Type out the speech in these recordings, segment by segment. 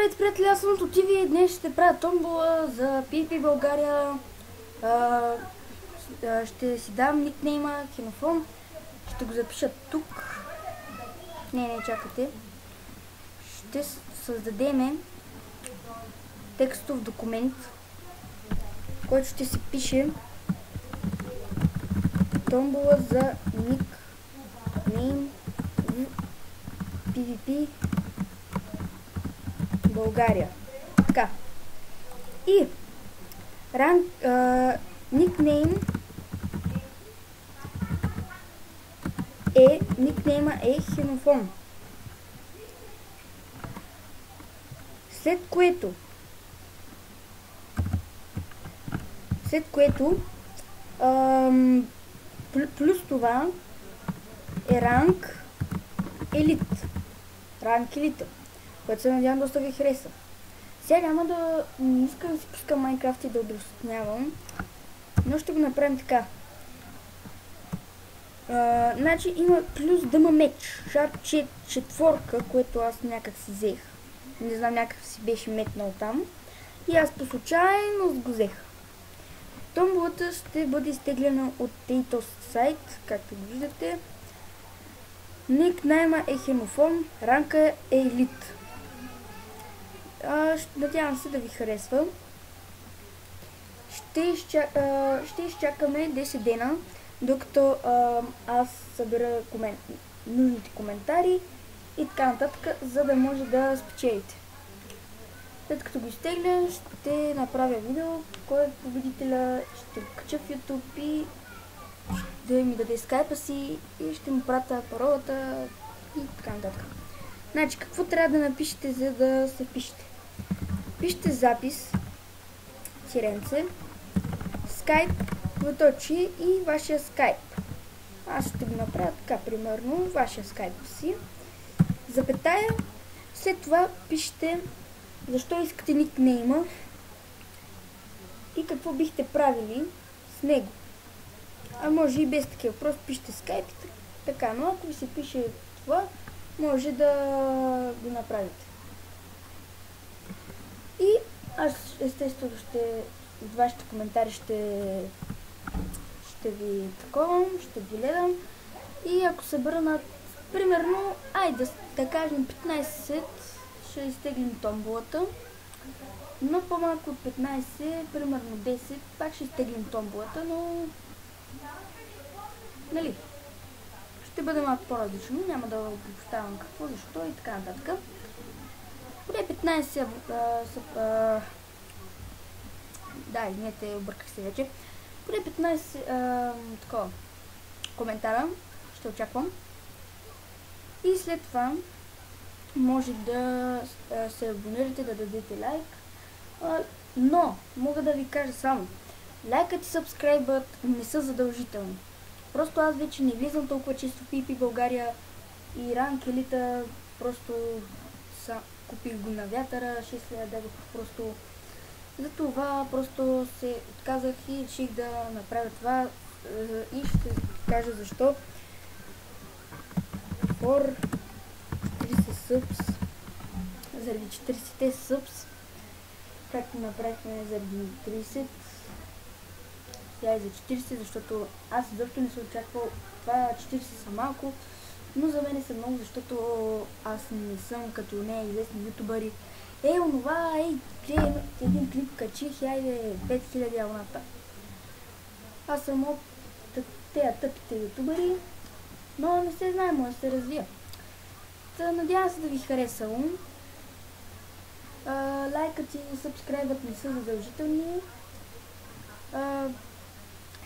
Здравейте, приятели, аз съм Тотиви и днес ще правя томбола за PvP България. Ще си дам никнейма Хенофон. Ще го запиша тук. Не, чакайте. Ще създадем текстов документ, в който ще се пише томбола за никнейм в PvP България. Така. И никнейма е Хенофон. След което плюс това е ранг елит. Ранг елит, което се надявам доста ви хареса. Сега не искам да си пускам Майнкрафт и да обяснявам, но ще го направим така. Значи има плюс да има меч, шарп 4, което аз някак си взех. Не знам, някак си беше метнал там. И аз по случайност го взех. Томболата ще бъде изтеглена от този сайт, както го виждате. Никнейма е Хенофон, ранка е елит. Надявам се да ви харесва. Ще изчакаме 10 дена, докато аз събера нужните коментари и така нататък, за да може да спечелите. След като го изтегля, ще направя видео, кой е победителя, ще го кача в YouTube и да ми даде скайпа си и ще му пратя паролата и така нататък. Значи, какво трябва да напишете, за да се впишете? Пишете запис, сиренце, скайп, двуточие и вашия скайп. Аз ще го направя така, примерно, вашия скайп си. Запетая, след това пишете защо искате никнейма и какво бихте правили с него. А може и без такива, просто пишете скайп и така, но ако ви се пише това, може да го направите. И аз естествено от вашите коментари ще ви таковам, ще ви гледам. И ако събера на примерно, да кажем 15, ще изтеглим томболата. Но по-малко от 15, примерно 10, пак ще изтеглим томболата, но нали, ще бъде малко по-различно, няма да го поставям какво, защо и така нататък. Поне 15 извинете, обърках се вече. Поне 15 такова коментара ще очаквам. И след това може да се абонирате, да дадете лайк. Но мога да ви кажа само, лайкът и сабскрайбът не са задължителни. Просто аз вече не влизам толкова често в PvP България и ранг елита, просто купих го на вятъра, 6000 дадох просто. Затова просто се отказах и реших да направя това и ще кажа защо. For 40 subs, заради 40 subs, както направихме заради 30, сега и за 40, защото аз изобщо не се очаквал. Това 40 са малко, но за мен са много, защото аз не съм като нея известни ютубъри. Онова, един клип качих, айде 5000 абоната. Аз съм от тези тъпите ютубъри, но не се знае, може да се развия. Надявам се да ви харесало. Лайкът и сабскрайбът не са задължителни.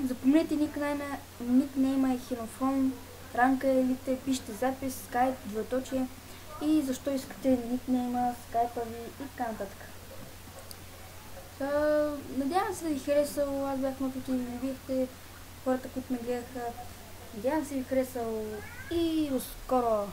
Запомнете никнейма е Хенофон, ранка е елите, пишете запис, скайп, двуточие и защо искате никнейма, скайпа ви и така нататък. Надявам се да ви харесало, аз бях на Тотиви, не бихте хората, които ме гледаха. Надявам се да ви харесало и до скоро!